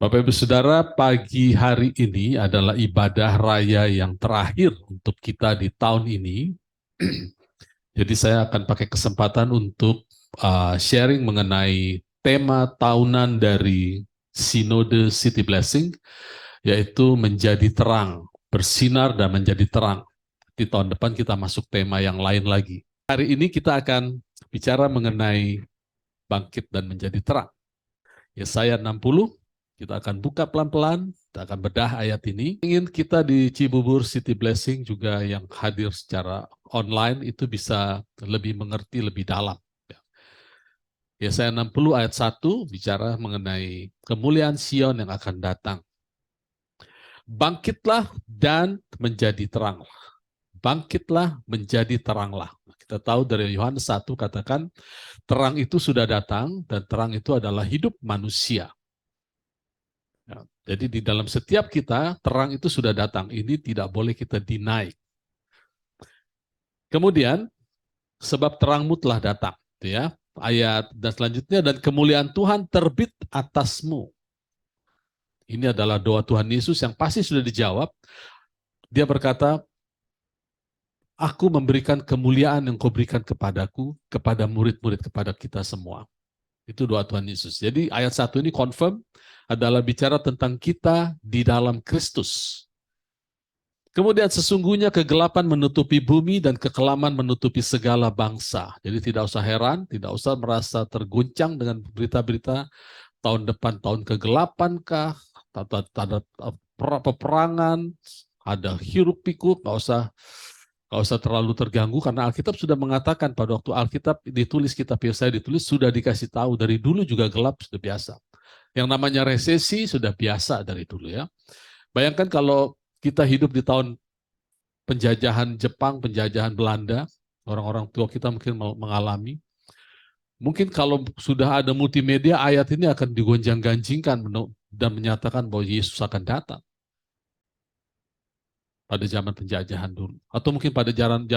Bapak Ibu Saudara, pagi hari ini adalah ibadah raya yang terakhir untuk kita di tahun ini. Jadi saya akan pakai kesempatan untuk sharing mengenai tema tahunan dari Sinode City Blessing, yaitu menjadi terang, bersinar dan menjadi terang. Di tahun depan kita masuk tema yang lain lagi. Hari ini kita akan bicara mengenai bangkit dan menjadi terang. Yesaya 60, kita akan buka pelan-pelan, kita akan bedah ayat ini. Ingin kita di Cibubur City Blessing juga yang hadir secara online itu bisa lebih mengerti lebih dalam. Yesaya 60 ayat 1 bicara mengenai kemuliaan Sion yang akan datang. Bangkitlah dan menjadi teranglah. Bangkitlah menjadi teranglah. Kita tahu dari Yohanes 1 katakan, terang itu sudah datang dan terang itu adalah hidup manusia. Ya, jadi di dalam setiap kita, terang itu sudah datang. Ini tidak boleh kita deny. Kemudian, sebab terangmu telah datang. Ya, ayat dan selanjutnya, dan kemuliaan Tuhan terbit atasmu. Ini adalah doa Tuhan Yesus yang pasti sudah dijawab. Dia berkata, aku memberikan kemuliaan yang kau berikan kepadaku, kepada murid-murid, kepada kita semua. Itu doa Tuhan Yesus. Jadi ayat 1 ini confirm adalah bicara tentang kita di dalam Kristus. Kemudian sesungguhnya kegelapan menutupi bumi dan kekelaman menutupi segala bangsa. Jadi tidak usah heran, tidak usah merasa terguncang dengan berita-berita tahun depan, tahun kegelapan kah, ada peperangan, ada hiruk pikuk, nggak usah terlalu terganggu karena Alkitab sudah mengatakan pada waktu Alkitab ditulis, kitab Yesaya ditulis, sudah dikasih tahu dari dulu juga gelap sudah biasa. Yang namanya resesi sudah biasa dari dulu ya. Bayangkan kalau kita hidup di tahun penjajahan Jepang, penjajahan Belanda, orang-orang tua kita mungkin mengalami. Mungkin kalau sudah ada multimedia, ayat ini akan digonjang-ganjingkan dan menyatakan bahwa Yesus akan datang pada zaman penjajahan dulu, atau mungkin pada zaman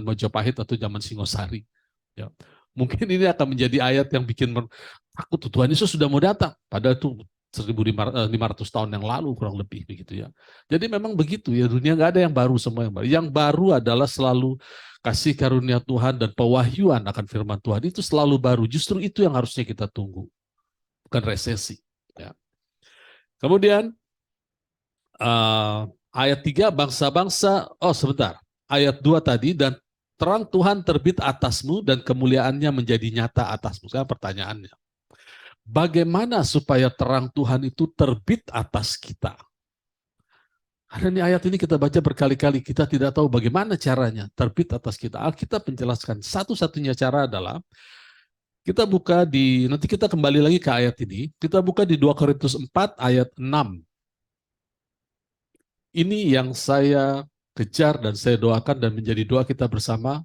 Majapahit atau zaman Singosari. Ya. Mungkin ini akan menjadi ayat yang bikin takut, Tuhan Yesus sudah mau datang. Padahal itu 1.500 tahun yang lalu kurang lebih begitu ya. Jadi memang begitu ya, dunia nggak ada yang baru, semua yang baru. Yang baru adalah selalu kasih karunia Tuhan dan pewahyuan akan firman Tuhan itu selalu baru. Justru itu yang harusnya kita tunggu, bukan resesi. Ya. Kemudian ayat 3 bangsa-bangsa, sebentar, ayat 2 tadi, dan terang Tuhan terbit atasmu dan kemuliaannya menjadi nyata atasmu. Sekarang pertanyaannya, bagaimana supaya terang Tuhan itu terbit atas kita? Karena ini ayat ini kita baca berkali-kali, kita tidak tahu bagaimana caranya terbit atas kita. Alkitab menjelaskan satu-satunya cara adalah kita buka nanti kita kembali lagi ke ayat ini, kita buka di 2 Korintus 4 ayat 6. Ini yang saya kejar dan saya doakan dan menjadi doa kita bersama,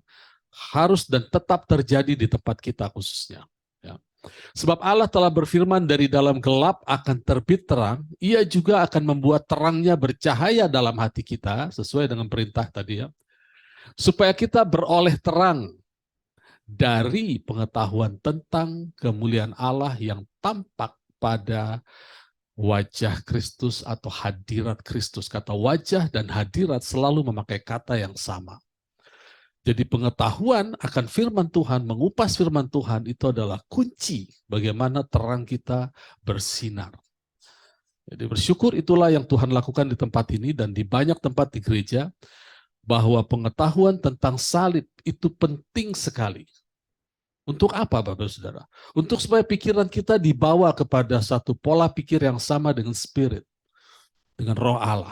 harus dan tetap terjadi di tempat kita khususnya. Ya. Sebab Allah telah berfirman, dari dalam gelap akan terbit terang, ia juga akan membuat terangnya bercahaya dalam hati kita, sesuai dengan perintah tadi ya, supaya kita beroleh terang dari pengetahuan tentang kemuliaan Allah yang tampak pada wajah Kristus atau hadirat Kristus. Kata wajah dan hadirat selalu memakai kata yang sama. Jadi pengetahuan akan firman Tuhan, mengupas firman Tuhan itu adalah kunci bagaimana terang kita bersinar. Jadi bersyukur itulah yang Tuhan lakukan di tempat ini dan di banyak tempat di gereja, bahwa pengetahuan tentang salib itu penting sekali. Untuk apa Bapak Saudara? Untuk supaya pikiran kita dibawa kepada satu pola pikir yang sama dengan spirit, dengan roh Allah.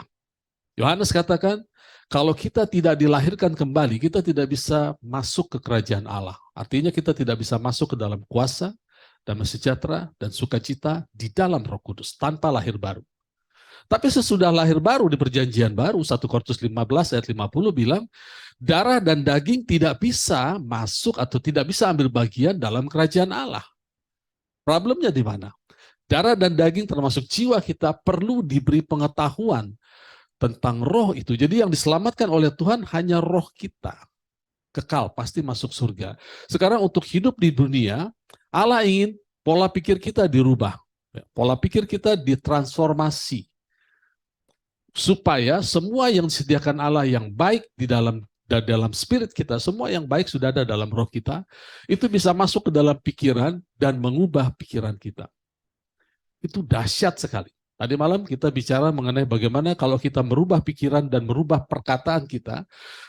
Yohanes katakan, kalau kita tidak dilahirkan kembali, kita tidak bisa masuk ke kerajaan Allah. Artinya kita tidak bisa masuk ke dalam kuasa, damai sejahtera, dan sukacita di dalam Roh Kudus, tanpa lahir baru. Tapi sesudah lahir baru di perjanjian baru, 1 Korintus 15 ayat 50 bilang, darah dan daging tidak bisa masuk atau tidak bisa ambil bagian dalam kerajaan Allah. Problemnya di mana? Darah dan daging termasuk jiwa kita perlu diberi pengetahuan tentang roh itu. Jadi yang diselamatkan oleh Tuhan hanya roh kita. Kekal, pasti masuk surga. Sekarang untuk hidup di dunia, Allah ingin pola pikir kita dirubah. Ya, pola pikir kita ditransformasi supaya semua yang disediakan Allah yang baik di dalam spirit kita, semua yang baik sudah ada dalam roh kita, itu bisa masuk ke dalam pikiran dan mengubah pikiran kita. Itu dahsyat sekali. Tadi malam kita bicara mengenai bagaimana kalau kita merubah pikiran dan merubah perkataan kita,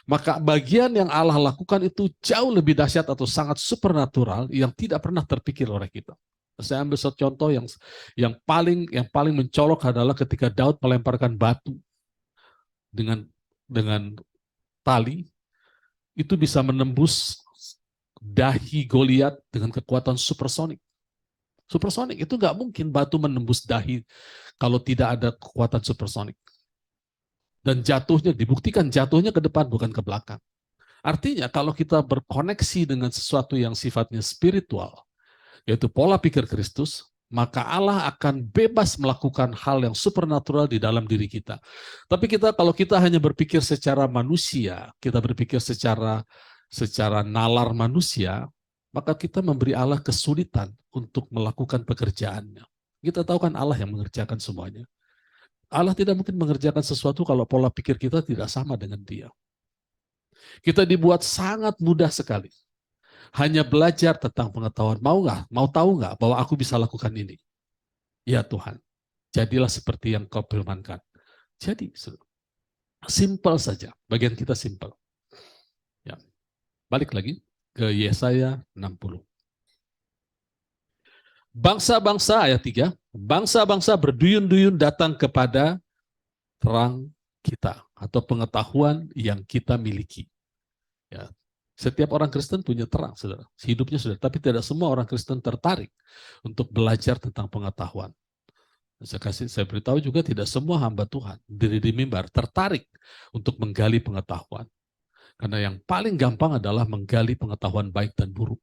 maka bagian yang Allah lakukan itu jauh lebih dahsyat atau sangat supernatural yang tidak pernah terpikir oleh kita. Saya ambil satu contoh yang paling mencolok adalah ketika Daud melemparkan batu dengan tali, itu bisa menembus dahi Goliat dengan kekuatan supersonik. Supersonik itu nggak mungkin batu menembus dahi kalau tidak ada kekuatan supersonik. Dan jatuhnya, dibuktikan jatuhnya ke depan bukan ke belakang. Artinya kalau kita berkoneksi dengan sesuatu yang sifatnya spiritual, yaitu pola pikir Kristus, maka Allah akan bebas melakukan hal yang supernatural di dalam diri kita. Tapi kalau kita hanya berpikir secara manusia, kita berpikir secara nalar manusia, maka kita memberi Allah kesulitan untuk melakukan pekerjaannya. Kita tahu kan Allah yang mengerjakan semuanya. Allah tidak mungkin mengerjakan sesuatu kalau pola pikir kita tidak sama dengan Dia. Kita dibuat sangat mudah sekali. Hanya belajar tentang pengetahuan. Mau tahu nggak bahwa aku bisa lakukan ini? Ya Tuhan, jadilah seperti yang Kau firmankan. Jadi, simple saja. Bagian kita simple. Ya. Balik lagi ke Yesaya 60. Bangsa-bangsa, ayat 3, bangsa-bangsa berduyun-duyun datang kepada terang kita atau pengetahuan yang kita miliki. Ya. Setiap orang Kristen punya terang, saudara. Hidupnya sudah, tapi tidak semua orang Kristen tertarik untuk belajar tentang pengetahuan. Saya beritahu juga tidak semua hamba Tuhan diri di mimbar tertarik untuk menggali pengetahuan. Karena yang paling gampang adalah menggali pengetahuan baik dan buruk.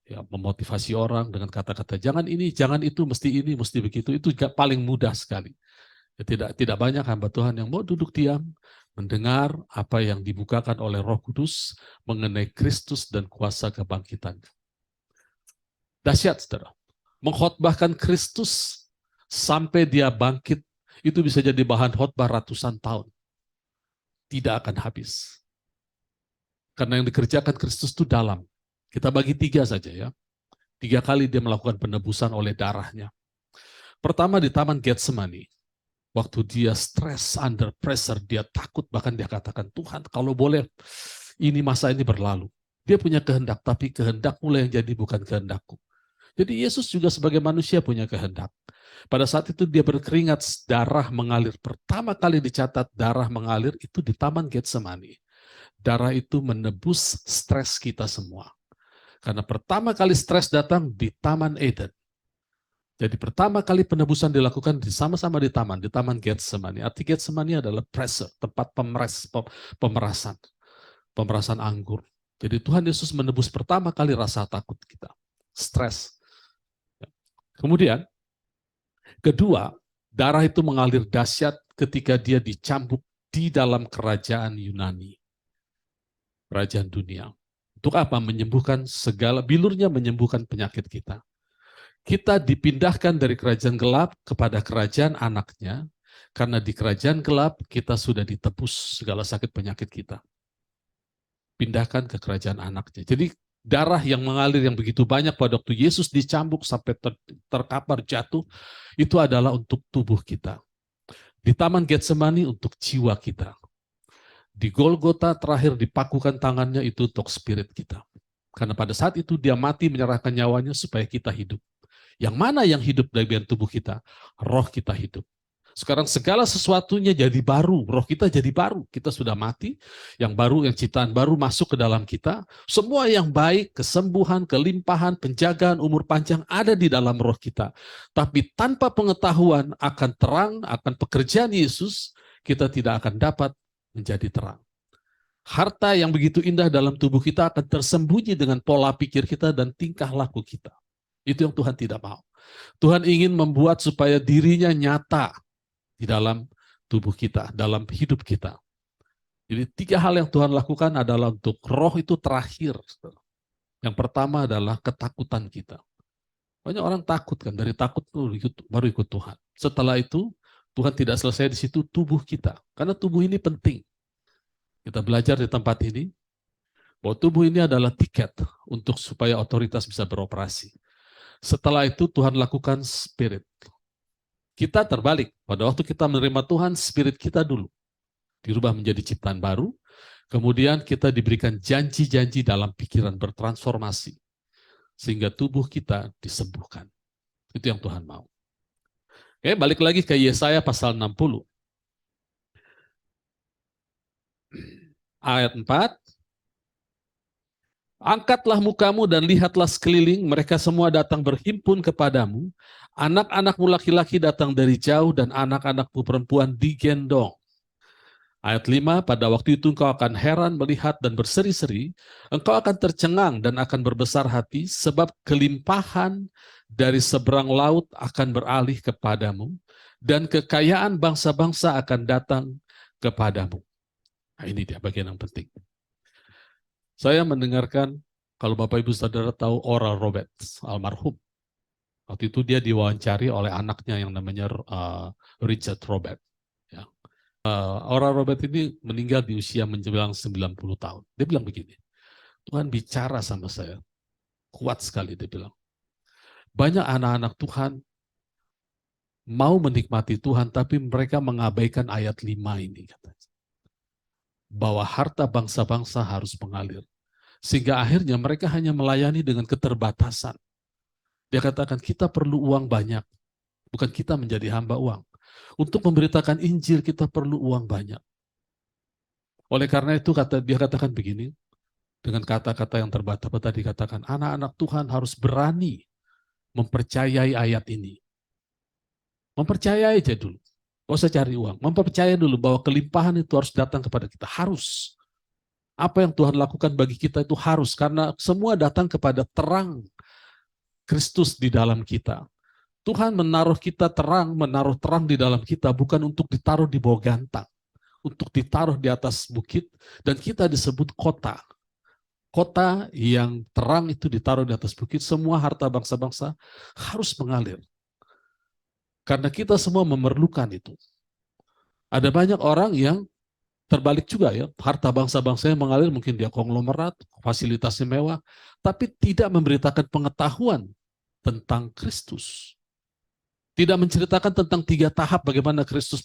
Ya, memotivasi orang dengan kata-kata jangan ini, jangan itu, mesti ini, mesti begitu. Itu paling mudah sekali. Ya, tidak banyak hamba Tuhan yang mau duduk diam, mendengar apa yang dibukakan oleh Roh Kudus mengenai Kristus dan kuasa kebangkitan. Dahsyat, saudara. Mengkhotbahkan Kristus sampai dia bangkit, itu bisa jadi bahan khotbah ratusan tahun. Tidak akan habis. Karena yang dikerjakan Kristus itu dalam. Kita bagi 3 saja ya. 3 kali dia melakukan penebusan oleh darahnya. Pertama di Taman Getsemani. Waktu dia stres, under pressure, dia takut, bahkan dia katakan, Tuhan kalau boleh ini masa ini berlalu. Dia punya kehendak, tapi kehendakmu yang jadi bukan kehendakku. Jadi Yesus juga sebagai manusia punya kehendak. Pada saat itu dia berkeringat, darah mengalir. Pertama kali dicatat darah mengalir itu di Taman Getsemani. Darah itu menebus stres kita semua. Karena pertama kali stres datang di Taman Eden. Jadi pertama kali penebusan dilakukan sama-sama di Taman Getsemani. Arti Getsemani adalah pressure, tempat pemerasan anggur. Jadi Tuhan Yesus menebus pertama kali rasa takut kita, stres. Kemudian, kedua, darah itu mengalir dahsyat ketika dia dicambuk di dalam kerajaan Yunani. Kerajaan dunia. Untuk apa? Menyembuhkan segala, bilurnya menyembuhkan penyakit kita. Kita dipindahkan dari kerajaan gelap kepada kerajaan anaknya, karena di kerajaan gelap kita sudah ditebus segala sakit penyakit kita. Pindahkan ke kerajaan anaknya. Jadi darah yang mengalir yang begitu banyak pada waktu Yesus dicambuk sampai terkapar jatuh, itu adalah untuk tubuh kita. Di Taman Getsemani untuk jiwa kita. Di Golgota terakhir dipakukan tangannya itu untuk spirit kita. Karena pada saat itu dia mati menyerahkan nyawanya supaya kita hidup. Yang mana yang hidup dari bagian tubuh kita? Roh kita hidup. Sekarang segala sesuatunya jadi baru, roh kita jadi baru. Kita sudah mati, yang baru, yang ciptaan baru masuk ke dalam kita. Semua yang baik, kesembuhan, kelimpahan, penjagaan, umur panjang ada di dalam roh kita. Tapi tanpa pengetahuan akan terang, akan pekerjaan Yesus, kita tidak akan dapat menjadi terang. Harta yang begitu indah dalam tubuh kita akan tersembunyi dengan pola pikir kita dan tingkah laku kita. Itu yang Tuhan tidak mau. Tuhan ingin membuat supaya dirinya nyata di dalam tubuh kita, dalam hidup kita. Jadi 3 hal yang Tuhan lakukan adalah untuk roh itu terakhir. Yang pertama adalah ketakutan kita. Banyak orang takut kan, dari takut baru ikut Tuhan. Setelah itu, Tuhan tidak selesai di situ, tubuh kita. Karena tubuh ini penting. Kita belajar di tempat ini, bahwa tubuh ini adalah tiket untuk supaya otoritas bisa beroperasi. Setelah itu Tuhan lakukan spirit. Kita terbalik. Pada waktu kita menerima Tuhan, spirit kita dulu dirubah menjadi ciptaan baru. Kemudian kita diberikan janji-janji dalam pikiran bertransformasi. Sehingga tubuh kita disembuhkan. Itu yang Tuhan mau. Oke, balik lagi ke Yesaya pasal 60. Ayat 4. Angkatlah mukamu dan lihatlah sekeliling, mereka semua datang berhimpun kepadamu. Anak-anakmu laki-laki datang dari jauh dan anak-anakmu perempuan digendong. Ayat 5, pada waktu itu engkau akan heran melihat dan berseri-seri, engkau akan tercengang dan akan berbesar hati, sebab kelimpahan dari seberang laut akan beralih kepadamu, dan kekayaan bangsa-bangsa akan datang kepadamu. Nah, ini dia bagian yang penting. Saya mendengarkan, kalau Bapak Ibu Saudara tahu Oral Roberts, almarhum. Waktu itu dia diwawancari oleh anaknya yang namanya Richard Robert. Ya. Oral Robert ini meninggal di usia menjelang 90 tahun. Dia bilang begini, Tuhan bicara sama saya, kuat sekali dia bilang. Banyak anak-anak Tuhan mau menikmati Tuhan, tapi mereka mengabaikan ayat 5 ini. Katanya. Bahwa harta bangsa-bangsa harus mengalir. Sehingga akhirnya mereka hanya melayani dengan keterbatasan. Dia katakan kita perlu uang banyak, bukan kita menjadi hamba uang. Untuk memberitakan Injil kita perlu uang banyak. Oleh karena itu dia katakan begini, dengan kata-kata yang terbata-bata dikatakan, anak-anak Tuhan harus berani mempercayai ayat ini. Mempercayai aja dulu. Gak usah cari uang. Mempercayai dulu bahwa kelimpahan itu harus datang kepada kita. Harus. Apa yang Tuhan lakukan bagi kita itu harus. Karena semua datang kepada terang Kristus di dalam kita. Tuhan menaruh kita terang, menaruh terang di dalam kita bukan untuk ditaruh di bawah gantang, untuk ditaruh di atas bukit, dan kita disebut kota. Kota yang terang itu ditaruh di atas bukit, semua harta bangsa-bangsa harus mengalir. Karena kita semua memerlukan itu. Ada banyak orang yang terbalik juga ya, harta bangsa-bangsa yang mengalir, mungkin dia konglomerat, fasilitasnya mewah, tapi tidak memberitakan pengetahuan tentang Kristus. Tidak menceritakan tentang 3 tahap bagaimana Kristus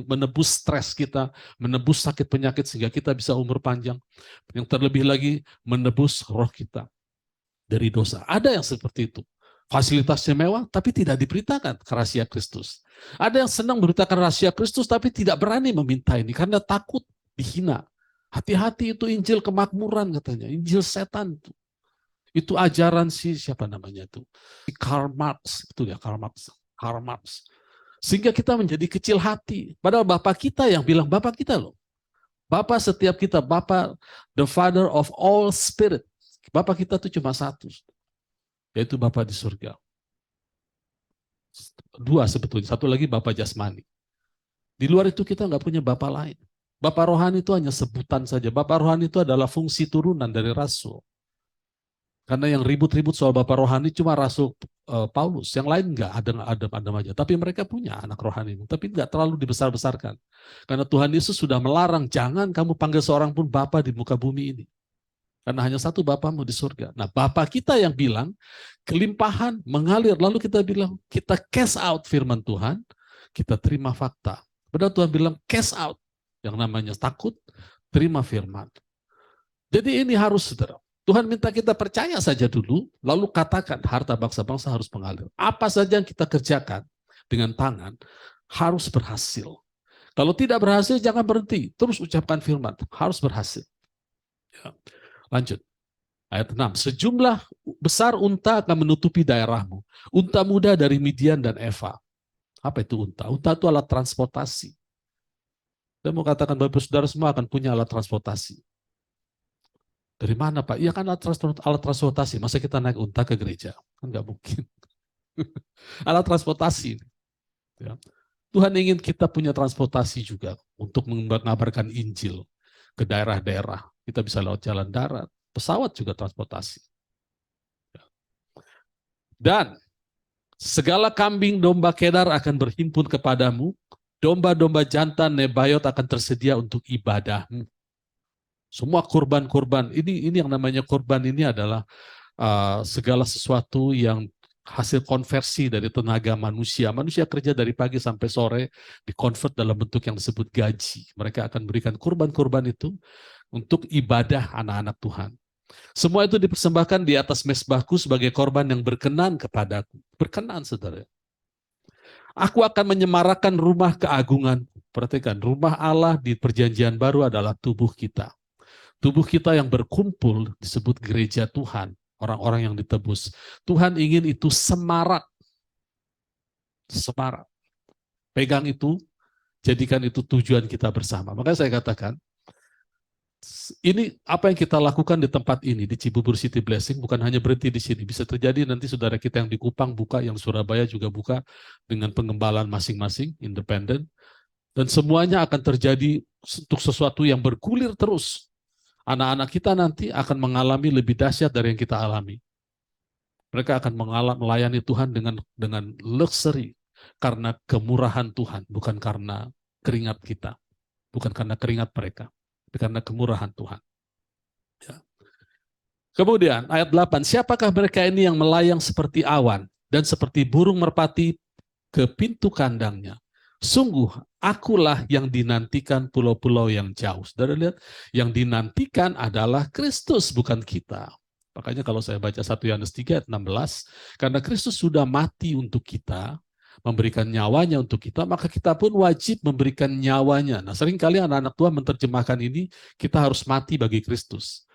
menebus stres kita, menebus sakit penyakit sehingga kita bisa umur panjang. Yang terlebih lagi menebus roh kita dari dosa. Ada yang seperti itu. Fasilitasnya mewah tapi tidak diberitakan rahasia Kristus. Ada yang senang memberitakan rahasia Kristus tapi tidak berani meminta ini karena takut dihina. Hati-hati, itu Injil kemakmuran katanya, Injil setan itu. Itu ajaran siapa namanya itu? Karl Marx, itu ya Karl Marx. Karl Marx. Sehingga kita menjadi kecil hati. Padahal Bapak kita yang bilang, Bapak kita loh. Bapak setiap kita, Bapak the Father of all spirit. Bapak kita itu cuma satu, yaitu Bapak di surga. 2 sebetulnya, satu lagi Bapak jasmani. Di luar itu kita nggak punya Bapak lain. Bapak rohani itu hanya sebutan saja. Bapak rohani itu adalah fungsi turunan dari rasul. Karena yang ribut-ribut soal Bapak rohani cuma Rasul Paulus, yang lain enggak, ada aja. Tapi mereka punya anak rohani, tapi enggak terlalu dibesar-besarkan. Karena Tuhan Yesus sudah melarang, jangan kamu panggil seorang pun Bapa di muka bumi ini. Karena hanya satu Bapamu di surga. Nah, Bapa kita yang bilang, kelimpahan mengalir, lalu kita bilang, kita cast out firman Tuhan, kita terima fakta. Padahal Tuhan bilang, cast out, yang namanya takut, terima firman. Jadi ini harus, saudara. Tuhan minta kita percaya saja dulu, lalu katakan harta bangsa-bangsa harus mengalir. Apa saja yang kita kerjakan dengan tangan harus berhasil. Kalau tidak berhasil, jangan berhenti. Terus ucapkan firman, harus berhasil. Ya. Lanjut. Ayat 6. Sejumlah besar unta akan menutupi daerahmu. Unta muda dari Midian dan Eva. Apa itu unta? Unta itu alat transportasi. Saya mau katakan Bapak Saudara semua akan punya alat transportasi. Dari mana Pak? Iya kan alat transportasi. Masa kita naik unta ke gereja? Kan nggak mungkin. Alat transportasi. Ya. Tuhan ingin kita punya transportasi juga untuk mengabarkan Injil ke daerah-daerah. Kita bisa lewat jalan darat, pesawat juga transportasi. Ya. Dan segala kambing domba Kedar akan berhimpun kepadamu, domba-domba jantan Nebayot akan tersedia untuk ibadahmu. Semua kurban-kurban, ini yang namanya kurban ini adalah segala sesuatu yang hasil konversi dari tenaga manusia. Manusia kerja dari pagi sampai sore, dikonvert dalam bentuk yang disebut gaji. Mereka akan berikan kurban-kurban itu untuk ibadah anak-anak Tuhan. Semua itu dipersembahkan di atas mezbahku sebagai korban yang berkenan kepadaku. Berkenan, saudara. Aku akan menyemarakan rumah keagungan. Perhatikan, rumah Allah di perjanjian baru adalah tubuh kita. Tubuh kita yang berkumpul disebut gereja Tuhan, orang-orang yang ditebus. Tuhan ingin itu semarak. Semarak. Pegang itu, jadikan itu tujuan kita bersama. Makanya saya katakan, ini apa yang kita lakukan di tempat ini, di Cibubur City Blessing, bukan hanya berhenti di sini. Bisa terjadi nanti saudara kita yang di Kupang buka, yang Surabaya juga buka dengan pengembalaan masing-masing, independen. Dan semuanya akan terjadi untuk sesuatu yang bergulir terus. Anak-anak kita nanti akan mengalami lebih dahsyat dari yang kita alami. Mereka akan melayani Tuhan dengan luxury karena kemurahan Tuhan, bukan karena keringat kita, bukan karena keringat mereka, tapi karena kemurahan Tuhan. Ya. Kemudian ayat 8, siapakah mereka ini yang melayang seperti awan dan seperti burung merpati ke pintu kandangnya? Sungguh, akulah yang dinantikan pulau-pulau yang jauh. Saudara lihat, yang dinantikan adalah Kristus, bukan kita. Makanya kalau saya baca 1 Yohanes 3 ayat 16, karena Kristus sudah mati untuk kita, memberikan nyawanya untuk kita, maka kita pun wajib memberikan nyawanya. Nah, seringkali anak-anak Tuhan menerjemahkan ini, kita harus mati bagi Kristus.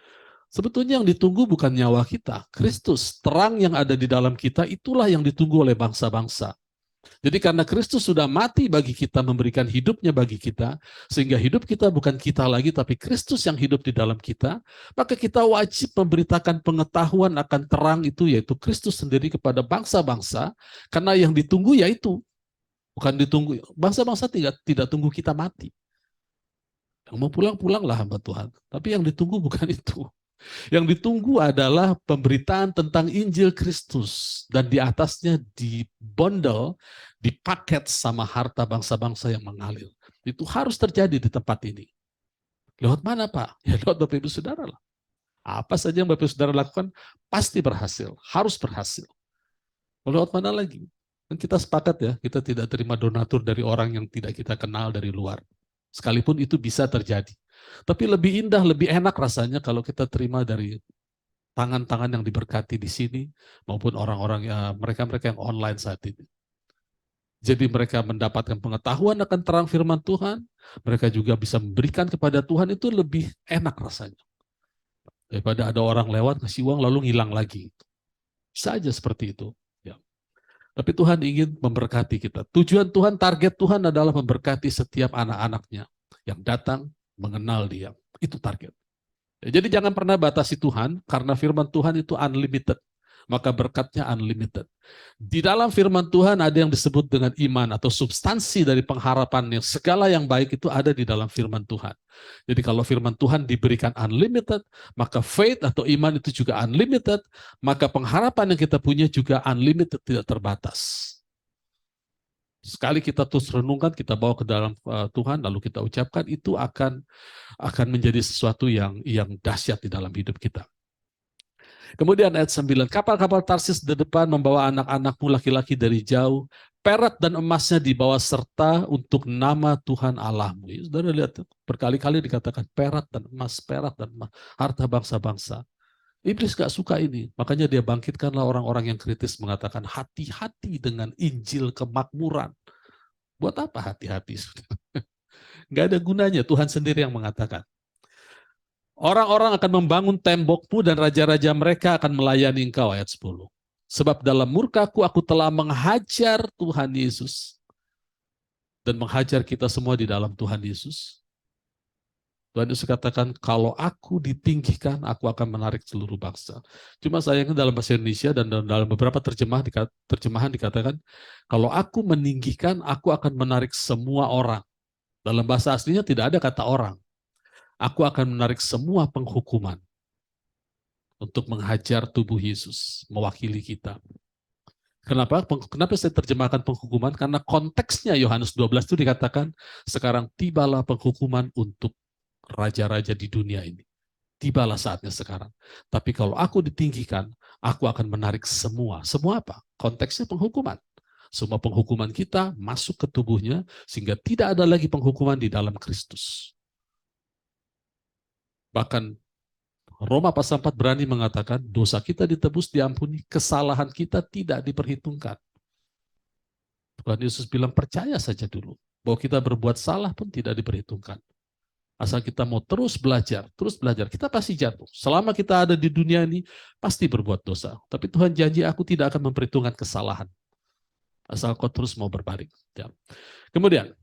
Sebetulnya yang ditunggu bukan nyawa kita, Kristus, terang yang ada di dalam kita, itulah yang ditunggu oleh bangsa-bangsa. Jadi karena Kristus sudah mati bagi kita, memberikan hidupnya bagi kita, sehingga hidup kita bukan kita lagi, tapi Kristus yang hidup di dalam kita, maka kita wajib memberitakan pengetahuan akan terang itu, yaitu Kristus sendiri kepada bangsa-bangsa, karena yang ditunggu yaitu, bukan ditunggu, bangsa-bangsa tidak tunggu kita mati. Yang mau pulang-pulanglah hamba Tuhan. Tapi yang ditunggu bukan itu. Yang ditunggu adalah pemberitaan tentang Injil Kristus, dan di atasnya dibondel, dipaket sama harta bangsa-bangsa yang mengalir. Itu harus terjadi di tempat ini. Lewat mana, Pak? Ya lewat Bapak Ibu Saudara lah. Apa saja yang Bapak Ibu Saudara lakukan pasti berhasil, harus berhasil. Lewat mana lagi? Dan kita sepakat ya, kita tidak terima donatur dari orang yang tidak kita kenal dari luar. Sekalipun itu bisa terjadi. Tapi lebih indah, lebih enak rasanya kalau kita terima dari tangan-tangan yang diberkati di sini, maupun orang-orang mereka-mereka yang online saat ini. Jadi mereka mendapatkan pengetahuan akan terang firman Tuhan, mereka juga bisa memberikan kepada Tuhan, itu lebih enak rasanya. Daripada ada orang lewat, kasih uang, lalu ngilang lagi. Bisa aja seperti itu. Ya. Tapi Tuhan ingin memberkati kita. Tujuan Tuhan, target Tuhan adalah memberkati setiap anak-anaknya yang datang mengenal Dia. Itu target. Jadi jangan pernah batasi Tuhan, karena firman Tuhan itu unlimited. Maka berkatnya unlimited. Di dalam firman Tuhan ada yang disebut dengan iman atau substansi dari pengharapan, yang segala yang baik itu ada di dalam firman Tuhan. Jadi kalau firman Tuhan diberikan unlimited, maka faith atau iman itu juga unlimited, maka pengharapan yang kita punya juga unlimited, tidak terbatas. Sekali kita terus renungkan, kita bawa ke dalam Tuhan, lalu kita ucapkan, itu akan menjadi sesuatu yang dahsyat di dalam hidup kita. Kemudian ayat 9, kapal-kapal Tarsis di depan membawa anak-anakmu laki-laki dari jauh, perak dan emasnya dibawa serta untuk nama Tuhan Allahmu. Saudara lihat, berkali-kali dikatakan perak dan emas, harta bangsa-bangsa. Iblis gak suka ini, makanya dia bangkitkanlah orang-orang yang kritis mengatakan hati-hati dengan Injil kemakmuran. Buat apa hati-hati? Gak ada gunanya, Tuhan sendiri yang mengatakan. Orang-orang akan membangun tembokmu dan raja-raja mereka akan melayani engkau, ayat 10. Sebab dalam murkaku aku telah menghajar Tuhan Yesus dan menghajar kita semua di dalam Tuhan Yesus. Tuhan Yesus katakan, kalau aku ditinggikan, aku akan menarik seluruh bangsa. Cuma sayangnya dalam bahasa Indonesia dan dalam beberapa terjemahan dikatakan, kalau aku meninggikan, aku akan menarik semua orang. Dalam bahasa aslinya tidak ada kata orang. Aku akan menarik semua penghukuman untuk menghajar tubuh Yesus, mewakili kita. Kenapa? Kenapa saya terjemahkan penghukuman? Karena konteksnya Yohanes 12 itu dikatakan, sekarang tibalah penghukuman untuk raja-raja di dunia ini. Tibalah saatnya sekarang. Tapi kalau aku ditinggikan, aku akan menarik semua. Semua apa? Konteksnya penghukuman. Semua penghukuman kita masuk ke tubuhnya, sehingga tidak ada lagi penghukuman di dalam Kristus. Bahkan Roma pasal 4 berani mengatakan, dosa kita ditebus, diampuni, kesalahan kita tidak diperhitungkan. Tuhan Yesus bilang, percaya saja dulu, bahwa kita berbuat salah pun tidak diperhitungkan. Asal kita mau terus belajar, kita pasti jatuh. Selama kita ada di dunia ini, pasti berbuat dosa. Tapi Tuhan janji, aku tidak akan memperhitungkan kesalahan. Asal kau terus mau berbalik. Ya. Kemudian,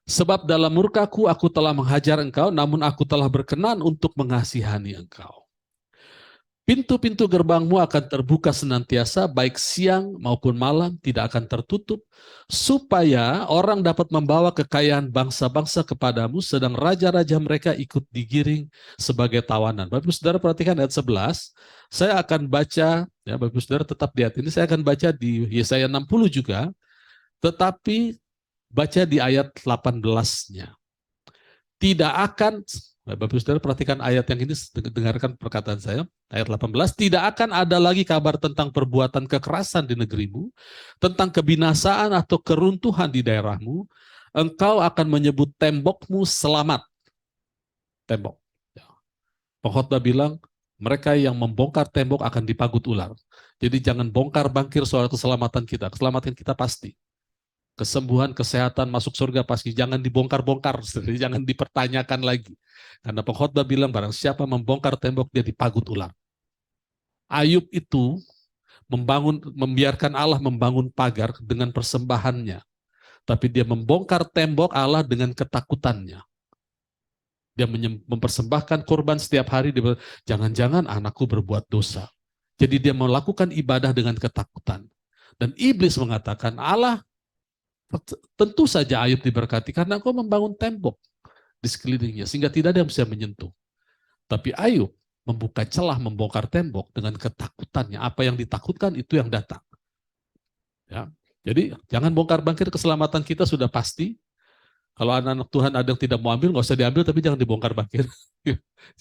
sebab dalam murkaku aku telah menghajar engkau, namun aku telah berkenan untuk mengasihani engkau. Pintu-pintu gerbangmu akan terbuka senantiasa, baik siang maupun malam, tidak akan tertutup, supaya orang dapat membawa kekayaan bangsa-bangsa kepadamu, sedang raja-raja mereka ikut digiring sebagai tawanan. Bapak Ibu Saudara perhatikan ayat 11, saya akan baca, ya Bapak Ibu Saudara tetap lihat ini, saya akan baca di Yesaya 60 juga, tetapi baca di ayat 18-nya. Tidak akan, Bapak Ibu Saudara perhatikan ayat yang ini, dengarkan perkataan saya, ayat 18, tidak akan ada lagi kabar tentang perbuatan kekerasan di negerimu, tentang kebinasaan atau keruntuhan di daerahmu, engkau akan menyebut tembokmu selamat. Tembok. Pengkhotbah bilang, mereka yang membongkar tembok akan dipagut ular. Jadi jangan bongkar bangkir soal keselamatan kita pasti. Kesembuhan, kesehatan, masuk surga pasti. Jangan dibongkar-bongkar, jangan dipertanyakan lagi. Karena pengkhotbah bilang barang siapa membongkar tembok dia dipagut ular. Ayub itu membiarkan Allah membangun pagar dengan persembahannya. Tapi dia membongkar tembok Allah dengan ketakutannya. Dia mempersembahkan korban setiap hari. Jangan-jangan anakku berbuat dosa. Jadi dia melakukan ibadah dengan ketakutan. Dan iblis mengatakan, Allah, tentu saja Ayub diberkati karena engkau membangun tembok di sekelilingnya sehingga tidak ada yang bisa menyentuh. Tapi Ayub membuka celah membongkar tembok dengan ketakutannya. Apa yang ditakutkan itu yang datang. Ya. Jadi jangan bongkar bangkir, keselamatan kita sudah pasti. Kalau anak-anak Tuhan ada yang tidak mau ambil, nggak usah diambil, tapi jangan dibongkar bangkir.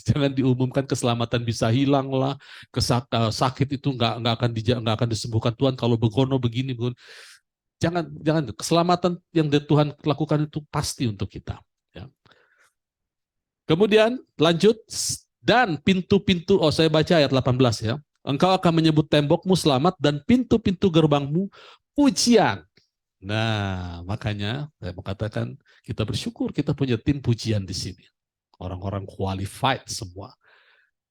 Jangan diumumkan keselamatan bisa hilang lah, sakit itu nggak akan disembuhkan Tuhan kalau begono begini. Jangan keselamatan yang Tuhan lakukan itu pasti untuk kita. Ya. Kemudian lanjut, dan pintu-pintu, saya baca ayat 18 ya. Engkau akan menyebut tembokmu selamat dan pintu-pintu gerbangmu pujian. Nah, makanya saya mau katakan kita bersyukur kita punya tim pujian di sini. Orang-orang qualified semua.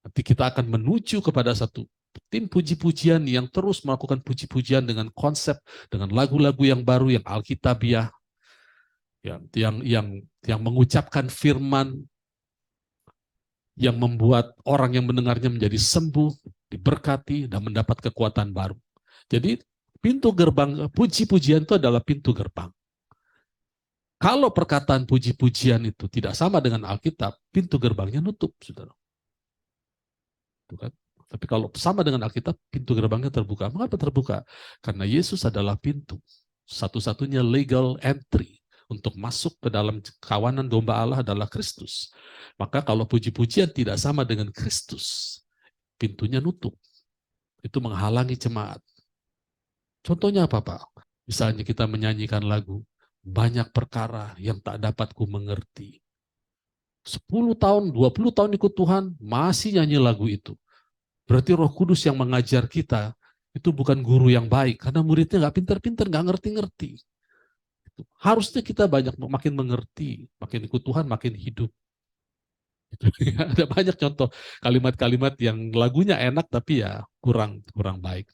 Nanti kita akan menuju kepada satu tim puji-pujian yang terus melakukan puji-pujian dengan konsep, dengan lagu-lagu yang baru, yang alkitabiah, yang mengucapkan firman, yang membuat orang yang mendengarnya menjadi sembuh, diberkati, dan mendapat kekuatan baru. Jadi pintu gerbang puji-pujian itu adalah pintu gerbang. Kalau perkataan puji-pujian itu tidak sama dengan Alkitab, pintu gerbangnya nutup, saudara. Kan? Tapi kalau sama dengan Alkitab, pintu gerbangnya terbuka. Mengapa terbuka? Karena Yesus adalah pintu. Satu-satunya legal entry untuk masuk ke dalam kawanan domba Allah adalah Kristus. Maka kalau puji-pujian tidak sama dengan Kristus, pintunya nutup. Itu menghalangi jemaat. Contohnya apa, Pak? Misalnya kita menyanyikan lagu, banyak perkara yang tak dapat ku mengerti. 10 tahun, 20 tahun ikut Tuhan, masih nyanyi lagu itu. Berarti Roh Kudus yang mengajar kita itu bukan guru yang baik, karena muridnya nggak pintar-pintar, nggak ngerti-ngerti. Harusnya kita makin mengerti, makin ikut Tuhan, makin hidup. Ada banyak contoh kalimat-kalimat yang lagunya enak tapi ya kurang baik.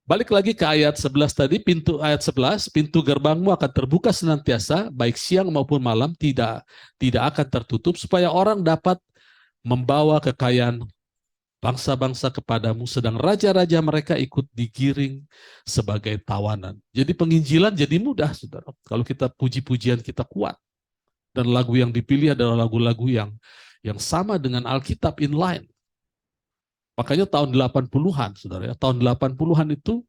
Balik lagi ke ayat 11 tadi, ayat 11, pintu gerbangmu akan terbuka senantiasa, baik siang maupun malam, tidak akan tertutup, supaya orang dapat membawa kekayaan bangsa-bangsa kepadamu, sedang raja-raja mereka ikut digiring sebagai tawanan. Jadi penginjilan jadi mudah, saudara. Kalau kita puji-pujian kita kuat. Dan lagu yang dipilih adalah lagu-lagu yang sama dengan Alkitab inline. Makanya tahun 80-an, saudara ya, tahun 80-an itu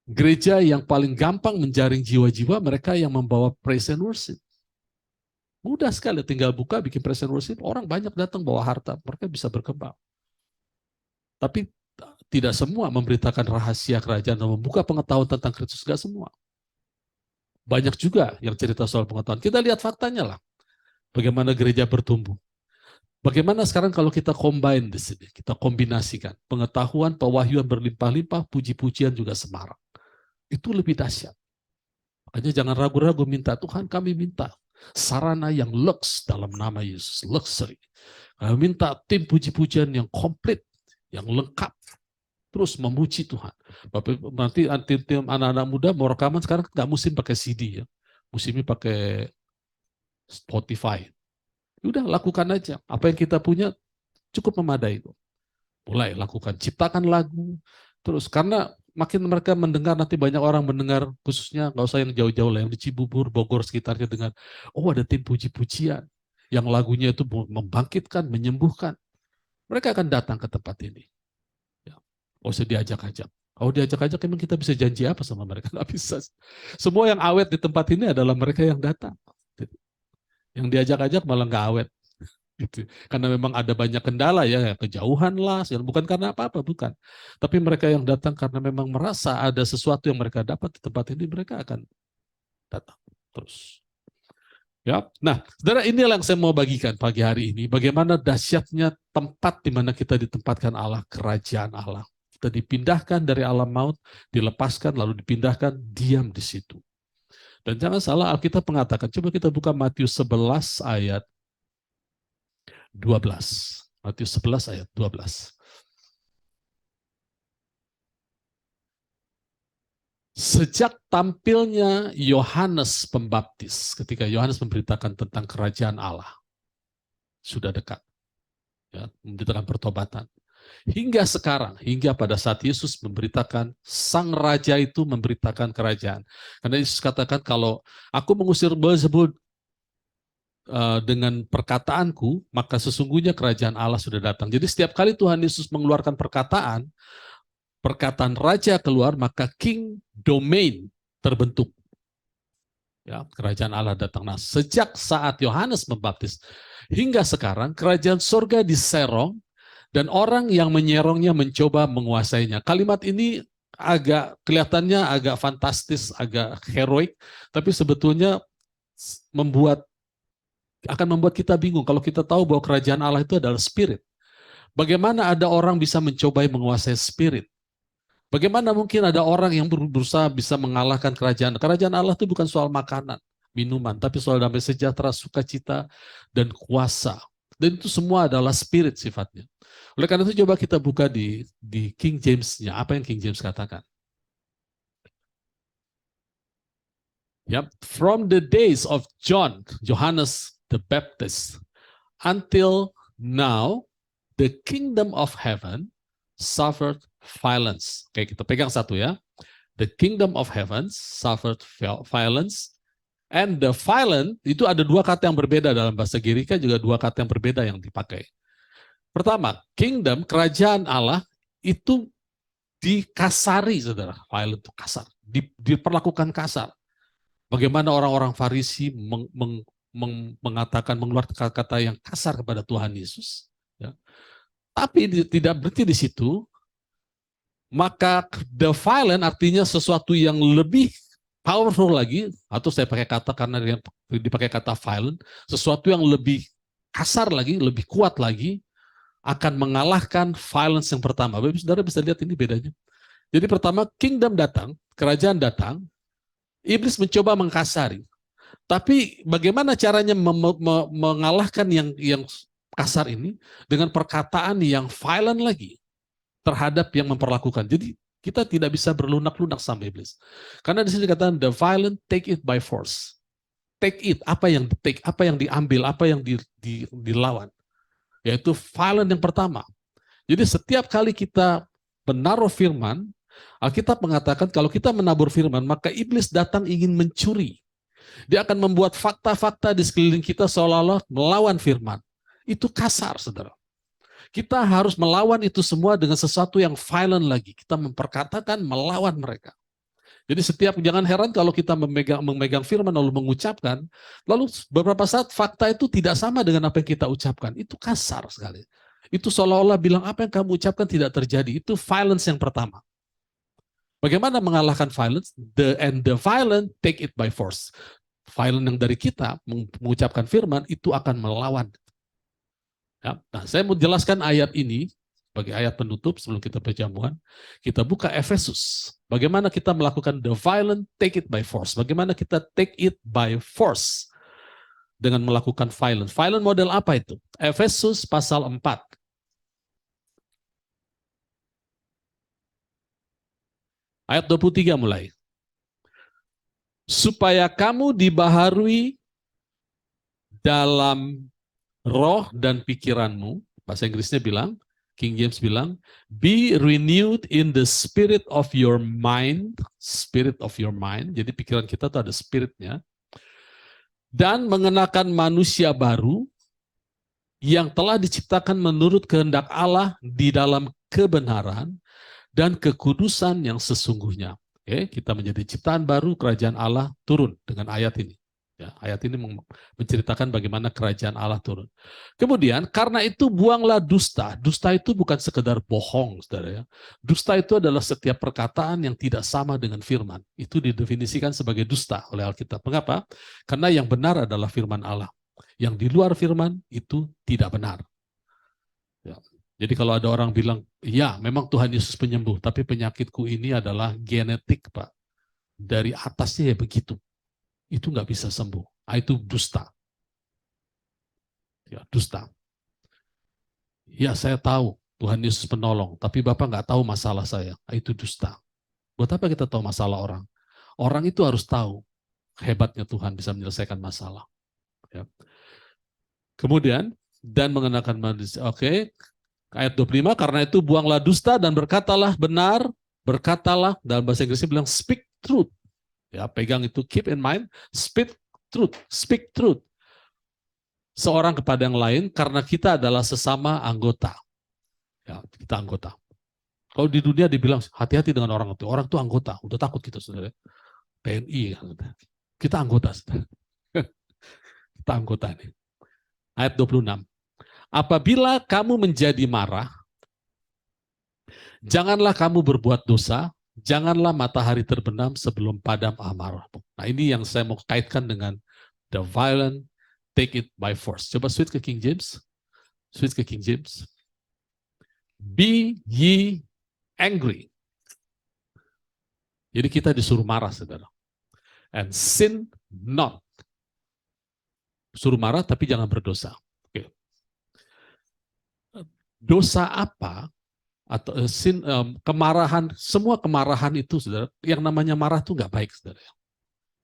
gereja yang paling gampang menjaring jiwa-jiwa mereka yang membawa praise and worship. Mudah sekali, tinggal buka, bikin praise and worship, orang banyak datang bawa harta, mereka bisa berkembang. Tapi tidak semua memberitakan rahasia kerajaan dan membuka pengetahuan tentang Kristus, tidak semua. Banyak juga yang cerita soal pengetahuan. Kita lihat faktanya lah, bagaimana gereja bertumbuh. Bagaimana sekarang kalau kita combine di sini, kita kombinasikan pengetahuan, pewahyuan berlimpah-limpah, puji-pujian juga semarak. Itu lebih dahsyat. Makanya jangan ragu-ragu minta, Tuhan kami minta sarana yang lux dalam nama Yesus, luxury. Kami minta tim puji-pujian yang komplit, yang lengkap, terus memuji Tuhan. Nanti tim anak-anak muda mau rekaman sekarang nggak musim pakai CD ya, musimnya pakai Spotify. Udah lakukan aja, apa yang kita punya cukup memadai. Mulai lakukan, ciptakan lagu, terus karena makin mereka mendengar, nanti banyak orang mendengar, khususnya nggak usah yang jauh-jauh lah, yang di Cibubur, Bogor sekitarnya dengar, oh ada tim puji-pujian, yang lagunya itu membangkitkan, menyembuhkan. Mereka akan datang ke tempat ini. Ya. Oh usah diajak-ajak. Kalau diajak-ajak emang kita bisa janji apa sama mereka? Nggak bisa. Semua yang awet di tempat ini adalah mereka yang datang. Yang diajak-ajak malah nggak awet. Gitu. Karena memang ada banyak kendala ya, kejauhan lah, bukan karena apa-apa, bukan. Tapi mereka yang datang karena memang merasa ada sesuatu yang mereka dapat di tempat ini, mereka akan datang terus. Ya, nah, saudara, inilah yang saya mau bagikan pagi hari ini. Bagaimana dahsyatnya tempat di mana kita ditempatkan Allah, kerajaan Allah. Kita dipindahkan dari alam maut, dilepaskan, lalu dipindahkan, diam di situ. Dan jangan salah, Alkitab mengatakan, coba kita buka Matius 11 ayat 12. Matius 11 ayat 12. Sejak tampilnya Yohanes Pembaptis, ketika Yohanes memberitakan tentang kerajaan Allah, sudah dekat, ya, memberitakan pertobatan. Hingga sekarang, hingga pada saat Yesus memberitakan, Sang Raja itu memberitakan kerajaan. Karena Yesus katakan, kalau aku mengusir Beelzebul dengan perkataanku, maka sesungguhnya kerajaan Allah sudah datang. Jadi setiap kali Tuhan Yesus mengeluarkan perkataan raja keluar, maka king domain terbentuk. Ya, kerajaan Allah datang. Nah, sejak saat Yohanes membaptis hingga sekarang, kerajaan surga diserong dan orang yang menyerongnya mencoba menguasainya. Kalimat ini kelihatannya agak fantastis, agak heroik, tapi sebetulnya akan membuat kita bingung kalau kita tahu bahwa kerajaan Allah itu adalah spirit. Bagaimana ada orang bisa mencobai menguasai spirit? Bagaimana mungkin ada orang yang berusaha bisa mengalahkan kerajaan? Kerajaan Allah itu bukan soal makanan, minuman, tapi soal damai sejahtera, sukacita, dan kuasa. Dan itu semua adalah spirit sifatnya. Oleh karena itu coba kita buka di King James-nya. Apa yang King James katakan? Yep. From the days of Johannes the Baptist, until now, the kingdom of heaven suffered violence. Oke, kita pegang satu ya. The kingdom of heaven suffered violence, and the violent, itu ada dua kata yang berbeda dalam bahasa Girika, juga dua kata yang berbeda yang dipakai. Pertama, kingdom, kerajaan Allah, itu dikasari, saudara. Violent itu kasar, diperlakukan kasar. Bagaimana orang-orang Farisi mengatakan, mengeluarkan kata-kata yang kasar kepada Tuhan Yesus. Ya. Tapi tidak berhenti di situ, maka the violent artinya sesuatu yang lebih powerful lagi, atau saya pakai kata karena dipakai kata violent, sesuatu yang lebih kasar lagi, lebih kuat lagi, akan mengalahkan violence yang pertama. Bapak saudara bisa lihat ini bedanya. Jadi pertama, kingdom datang, kerajaan datang, iblis mencoba mengkasari. Tapi bagaimana caranya mengalahkan yang kasar ini? Dengan perkataan yang violent lagi terhadap yang memperlakukan. Jadi kita tidak bisa berlunak-lunak sama iblis. Karena di sini dikatakan the violent take it by force. Take it, apa yang di-take, apa yang diambil, apa yang dilawan. Yaitu violent yang pertama. Jadi setiap kali kita menaruh firman, Alkitab mengatakan kalau kita menabur firman, maka iblis datang ingin mencuri. Dia akan membuat fakta-fakta di sekeliling kita seolah-olah melawan firman. Itu kasar, saudara. Kita harus melawan itu semua dengan sesuatu yang violent lagi. Kita memperkatakan melawan mereka. Jadi jangan heran kalau kita memegang firman lalu mengucapkan, lalu beberapa saat fakta itu tidak sama dengan apa yang kita ucapkan. Itu kasar sekali. Itu seolah-olah bilang apa yang kamu ucapkan tidak terjadi. Itu violence yang pertama. Bagaimana mengalahkan violence? The violent take it by force. Violent yang dari kita mengucapkan firman itu akan melawan. Ya, nah, saya mau jelaskan ayat ini sebagai ayat penutup sebelum kita perjamuan. Kita buka Efesus. Bagaimana kita melakukan the violent take it by force? Bagaimana kita take it by force dengan melakukan violent? Violent model apa itu? Efesus pasal 4. Ayat 23 mulai. Supaya kamu dibaharui dalam roh dan pikiranmu, bahasa Inggrisnya bilang, King James bilang, be renewed in the spirit of your mind, spirit of your mind, jadi pikiran kita itu ada spiritnya, dan mengenakan manusia baru yang telah diciptakan menurut kehendak Allah di dalam kebenaran dan kekudusan yang sesungguhnya. Oke, kita menjadi ciptaan baru, kerajaan Allah turun dengan ayat ini. Ya, ayat ini menceritakan bagaimana kerajaan Allah turun. Kemudian, karena itu buanglah dusta. Dusta itu bukan sekedar bohong, saudara ya. Dusta itu adalah setiap perkataan yang tidak sama dengan firman. Itu didefinisikan sebagai dusta oleh Alkitab. Mengapa? Karena yang benar adalah firman Allah. Yang di luar firman itu tidak benar. Ya. Jadi kalau ada orang bilang, ya memang Tuhan Yesus penyembuh, tapi penyakitku ini adalah genetik, Pak. Dari atasnya ya begitu. Itu nggak bisa sembuh. Itu dusta. Ya, dusta. Ya, saya tahu Tuhan Yesus penolong, tapi Bapak nggak tahu masalah saya. Itu dusta. Buat apa kita tahu masalah orang? Orang itu harus tahu hebatnya Tuhan bisa menyelesaikan masalah. Ya. Kemudian, dan mengenakan manusia. Oke, ayat 25, karena itu buanglah dusta dan berkatalah benar, berkatalah, dalam bahasa Inggrisnya bilang speak truth. Ya, pegang itu, keep in mind, speak truth. Seorang kepada yang lain, karena kita adalah sesama anggota. Ya, kita anggota. Kalau di dunia dibilang, hati-hati dengan orang itu. Orang itu anggota, udah takut kita, saudara. TNI, kita anggota, saudara. Kita anggota nih. Ayat 26. Apabila kamu menjadi marah, janganlah kamu berbuat dosa, janganlah matahari terbenam sebelum padam amarahmu. Nah, ini yang saya mau kaitkan dengan the violent take it by force. Coba switch ke King James. Switch ke King James. Be ye angry. Jadi kita disuruh marah, saudara. And sin not. Suruh marah tapi jangan berdosa. Oke. Dosa apa? Atau kemarahan, semua kemarahan itu, saudara, yang namanya marah itu nggak baik, saudara.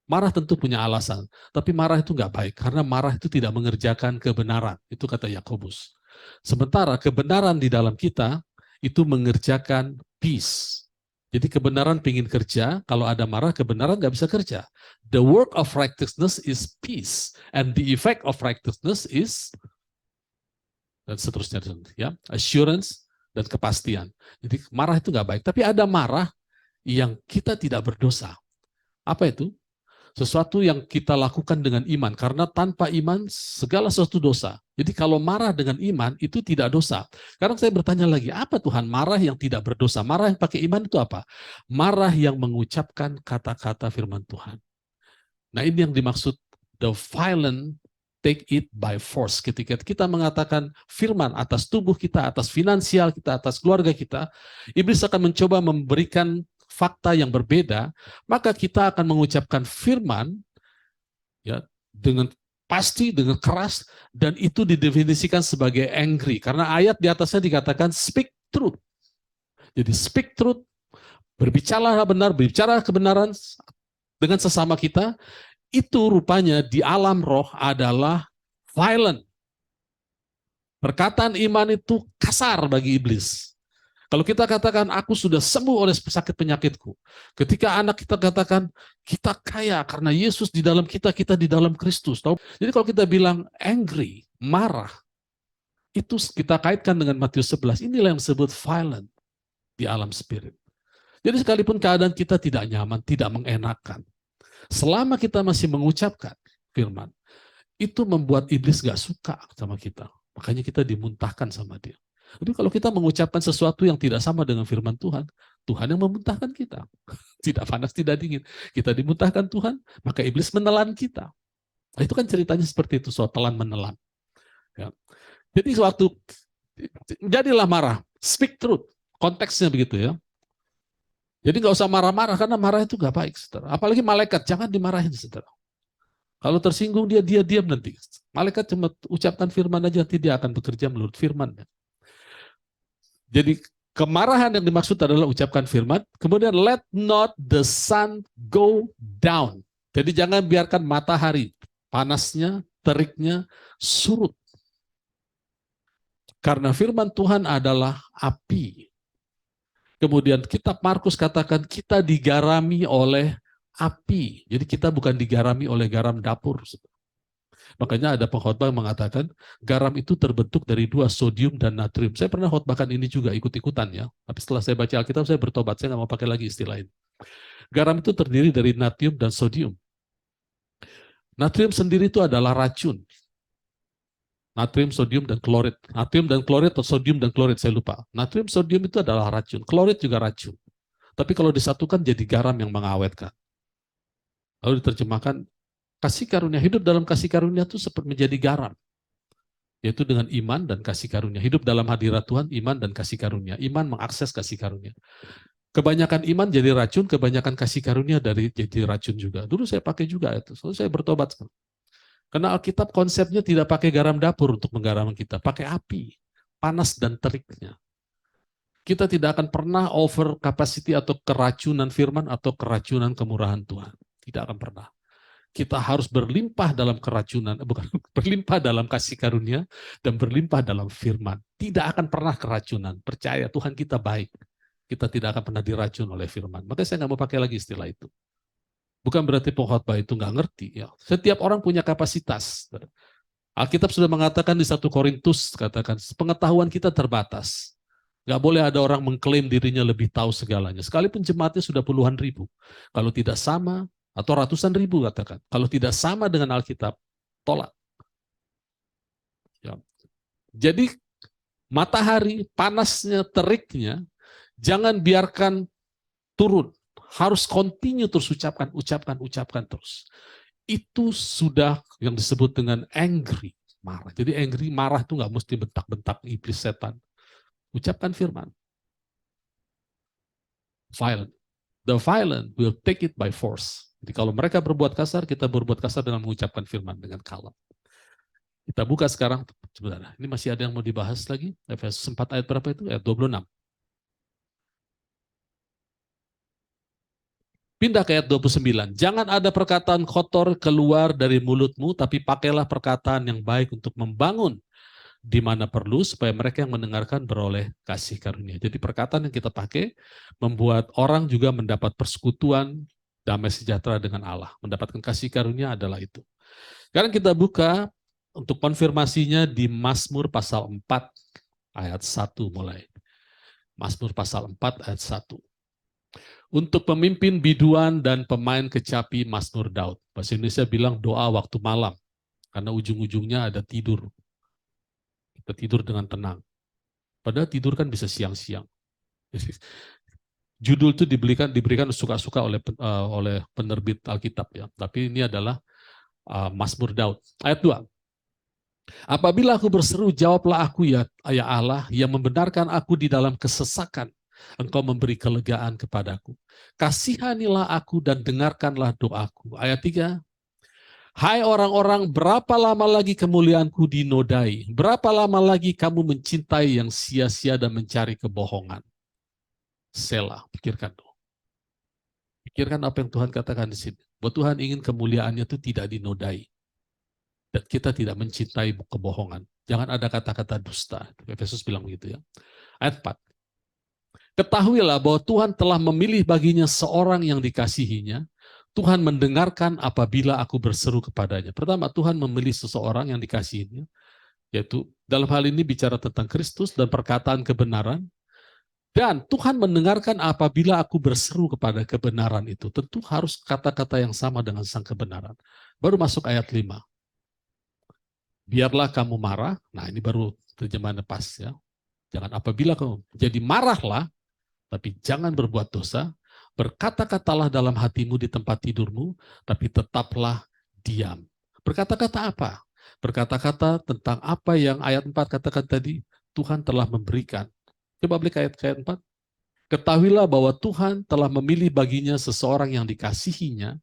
Marah tentu punya alasan, tapi marah itu nggak baik, karena marah itu tidak mengerjakan kebenaran. Itu kata Yakobus. Sementara kebenaran di dalam kita, itu mengerjakan peace. Jadi kebenaran pingin kerja, kalau ada marah, kebenaran nggak bisa kerja. The work of righteousness is peace, and the effect of righteousness is, dan seterusnya, ya, assurance, dan kepastian. Jadi marah itu nggak baik. Tapi ada marah yang kita tidak berdosa. Apa itu? Sesuatu yang kita lakukan dengan iman. Karena tanpa iman segala sesuatu dosa. Jadi kalau marah dengan iman itu tidak dosa. Sekarang saya bertanya lagi, apa Tuhan marah yang tidak berdosa? Marah yang pakai iman itu apa? Marah yang mengucapkan kata-kata firman Tuhan. Nah, ini yang dimaksud the violent take it by force. Ketika kita mengatakan firman atas tubuh kita, atas finansial kita, atas keluarga kita, iblis akan mencoba memberikan fakta yang berbeda, maka kita akan mengucapkan firman ya dengan pasti, dengan keras, dan itu didefinisikan sebagai angry. Karena ayat di atasnya dikatakan speak truth. Jadi speak truth, berbicara benar, berbicara kebenaran dengan sesama kita, itu rupanya di alam roh adalah violent. Perkataan iman itu kasar bagi iblis. Kalau kita katakan, aku sudah sembuh oleh sakit penyakitku. Ketika anak kita katakan, kita kaya karena Yesus di dalam kita, kita di dalam Kristus. Jadi kalau kita bilang angry, marah, Itu kita kaitkan dengan Matius 11. Inilah yang disebut violent di alam spirit. Jadi sekalipun keadaan kita tidak nyaman, tidak mengenakan, selama kita masih mengucapkan firman, itu membuat iblis gak suka sama kita. Makanya kita dimuntahkan sama dia. Tapi kalau kita mengucapkan sesuatu yang tidak sama dengan firman Tuhan, Tuhan yang memuntahkan kita. Tidak panas, tidak dingin. Kita dimuntahkan Tuhan, maka iblis menelan kita. Nah, itu kan ceritanya seperti itu, soal telan menelan. Ya. Jadi waktu jadilah marah, speak truth, konteksnya begitu ya. Jadi nggak usah marah-marah, karena marah itu nggak baik, saudara. Apalagi malaikat, jangan dimarahin, saudara. Kalau tersinggung dia diam nanti. Malaikat cuma ucapkan firman aja, nanti dia akan bekerja menurut firman. Jadi kemarahan yang dimaksud adalah ucapkan firman, kemudian let not the sun go down. Jadi jangan biarkan matahari, panasnya, teriknya surut. Karena firman Tuhan adalah api. Kemudian kitab Markus katakan kita digarami oleh api. Jadi kita bukan digarami oleh garam dapur. Makanya ada pengkhotbah yang mengatakan garam itu terbentuk dari 2, sodium dan natrium. Saya pernah khotbahkan ini juga ikut-ikutan ya. Tapi setelah saya baca Alkitab saya bertobat, saya nggak mau pakai lagi istilah ini. Garam itu terdiri dari natrium dan sodium. Natrium sendiri itu adalah racun. Natrium, sodium, dan klorid. Natrium dan klorid atau sodium dan klorid, saya lupa. Natrium, sodium itu adalah racun. Klorid juga racun. Tapi kalau disatukan jadi garam yang mengawetkan. Lalu diterjemahkan, kasih karunia, hidup dalam kasih karunia itu seperti menjadi garam. Yaitu dengan iman dan kasih karunia. Hidup dalam hadirat Tuhan, iman dan kasih karunia. Iman mengakses kasih karunia. Kebanyakan iman jadi racun, kebanyakan kasih karunia dari jadi racun juga. Dulu saya pakai juga itu. Soalnya saya bertobat. Karena Alkitab konsepnya tidak pakai garam dapur untuk menggaram kita, pakai api, panas dan teriknya. Kita tidak akan pernah over capacity atau keracunan firman atau keracunan kemurahan Tuhan. Tidak akan pernah. Kita harus berlimpah dalam keracunan, bukan berlimpah dalam kasih karunia dan berlimpah dalam firman. Tidak akan pernah keracunan. Percaya Tuhan kita baik. Kita tidak akan pernah diracun oleh firman. Makanya saya nggak mau pakai lagi istilah itu. Bukan berarti pengkhotbah itu nggak ngerti. Ya. Setiap orang punya kapasitas. Alkitab sudah mengatakan di 1 Korintus, katakan pengetahuan kita terbatas. Nggak boleh ada orang mengklaim dirinya lebih tahu segalanya. Sekalipun jemaatnya sudah puluhan ribu. Kalau tidak sama, atau ratusan ribu katakan. Kalau tidak sama dengan Alkitab, tolak. Ya. Jadi matahari, panasnya, teriknya, jangan biarkan turun. Harus continue terus ucapkan terus. Itu sudah yang disebut dengan angry, marah. Jadi angry, marah itu nggak mesti bentak-bentak iblis setan. Ucapkan firman. Violent. The violent will take it by force. Jadi kalau mereka berbuat kasar, kita berbuat kasar dengan mengucapkan firman dengan kalem. Kita buka sekarang, sebenarnya. Ini masih ada yang mau dibahas lagi. Efesus 4 ayat berapa itu? Ayat 26. Pindah ke ayat 29. Jangan ada perkataan kotor keluar dari mulutmu, tapi pakailah perkataan yang baik untuk membangun di mana perlu, supaya mereka yang mendengarkan beroleh kasih karunia. Jadi perkataan yang kita pakai membuat orang juga mendapat persekutuan, damai sejahtera dengan Allah. Mendapatkan kasih karunia adalah itu. Sekarang kita buka untuk konfirmasinya di Mazmur pasal 4 ayat 1 mulai. Mazmur pasal 4 ayat 1. Untuk pemimpin biduan dan pemain kecapi Mazmur Daud. Bahasa Indonesia bilang doa waktu malam. Karena ujung-ujungnya ada tidur. Kita tidur dengan tenang. Padahal tidur kan bisa siang-siang. Judul itu diberikan suka-suka oleh penerbit Alkitab ya. Tapi ini adalah Mazmur Daud. Ayat 2. Apabila aku berseru, jawablah aku ya Allah, yang membenarkan aku di dalam kesesakan. Engkau memberi kelegaan kepadaku. Kasihanilah aku dan dengarkanlah doaku. Ayat 3. Hai orang-orang, berapa lama lagi kemuliaanku dinodai? Berapa lama lagi kamu mencintai yang sia-sia dan mencari kebohongan? Selah, pikirkan dong. Pikirkan apa yang Tuhan katakan di sini. Bahwa Tuhan ingin kemuliaannya itu tidak dinodai. Dan kita tidak mencintai kebohongan. Jangan ada kata-kata dusta. Efesus bilang begitu ya. Ayat 4. Ketahuilah bahwa Tuhan telah memilih baginya seorang yang dikasihinya. Tuhan mendengarkan apabila aku berseru kepadanya. Pertama, Tuhan memilih seseorang yang dikasihinya. Yaitu dalam hal ini bicara tentang Kristus dan perkataan kebenaran. Dan Tuhan mendengarkan apabila aku berseru kepada kebenaran itu. Tentu harus kata-kata yang sama dengan sang kebenaran. Baru masuk ayat 5. Biarlah kamu marah. Nah, ini baru terjemahan pas ya. Jangan apabila kamu jadi marahlah, tapi jangan berbuat dosa. Berkata-katalah dalam hatimu di tempat tidurmu, tapi tetaplah diam. Berkata-kata apa? Berkata-kata tentang apa yang ayat 4 katakan tadi, Tuhan telah memberikan. Coba balik ayat 4. Ketahuilah bahwa Tuhan telah memilih baginya seseorang yang dikasihinya.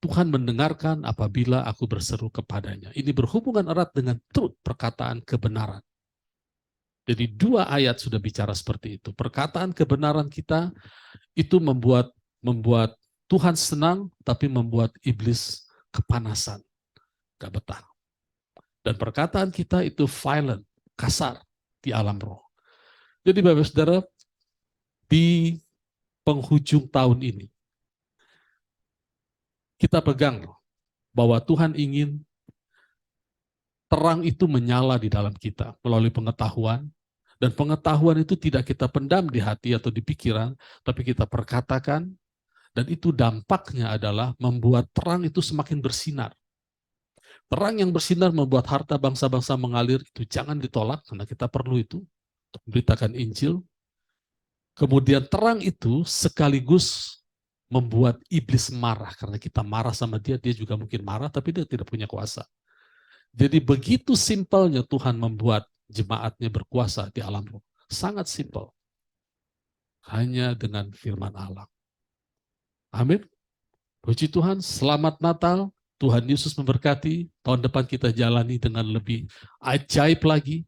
Tuhan mendengarkan apabila aku berseru kepadanya. Ini berhubungan erat dengan truth, perkataan kebenaran. Jadi 2 ayat sudah bicara seperti itu. Perkataan kebenaran kita itu membuat Tuhan senang, tapi membuat iblis kepanasan, gak betah. Dan perkataan kita itu violent, kasar di alam roh. Jadi Bapak Saudara, di penghujung tahun ini, kita pegang bahwa Tuhan ingin terang itu menyala di dalam kita melalui pengetahuan, dan pengetahuan itu tidak kita pendam di hati atau di pikiran, tapi kita perkatakan, dan itu dampaknya adalah membuat terang itu semakin bersinar. Terang yang bersinar membuat harta bangsa-bangsa mengalir, itu jangan ditolak, karena kita perlu itu untuk memberitakan Injil. Kemudian terang itu sekaligus membuat iblis marah, karena kita marah sama dia, dia juga mungkin marah, tapi dia tidak punya kuasa. Jadi begitu simpelnya Tuhan membuat jemaatnya berkuasa di alam roh. Sangat simpel. Hanya dengan firman Allah. Amin. Puji Tuhan, selamat Natal. Tuhan Yesus memberkati. Tahun depan kita jalani dengan lebih ajaib lagi.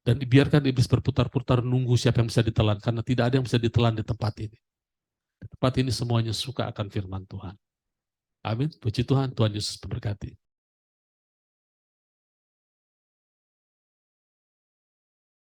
Dan dibiarkan iblis berputar-putar nunggu siapa yang bisa ditelan. Karena tidak ada yang bisa ditelan di tempat ini. Di tempat ini semuanya suka akan firman Tuhan. Amin. Puji Tuhan, Tuhan Yesus memberkati.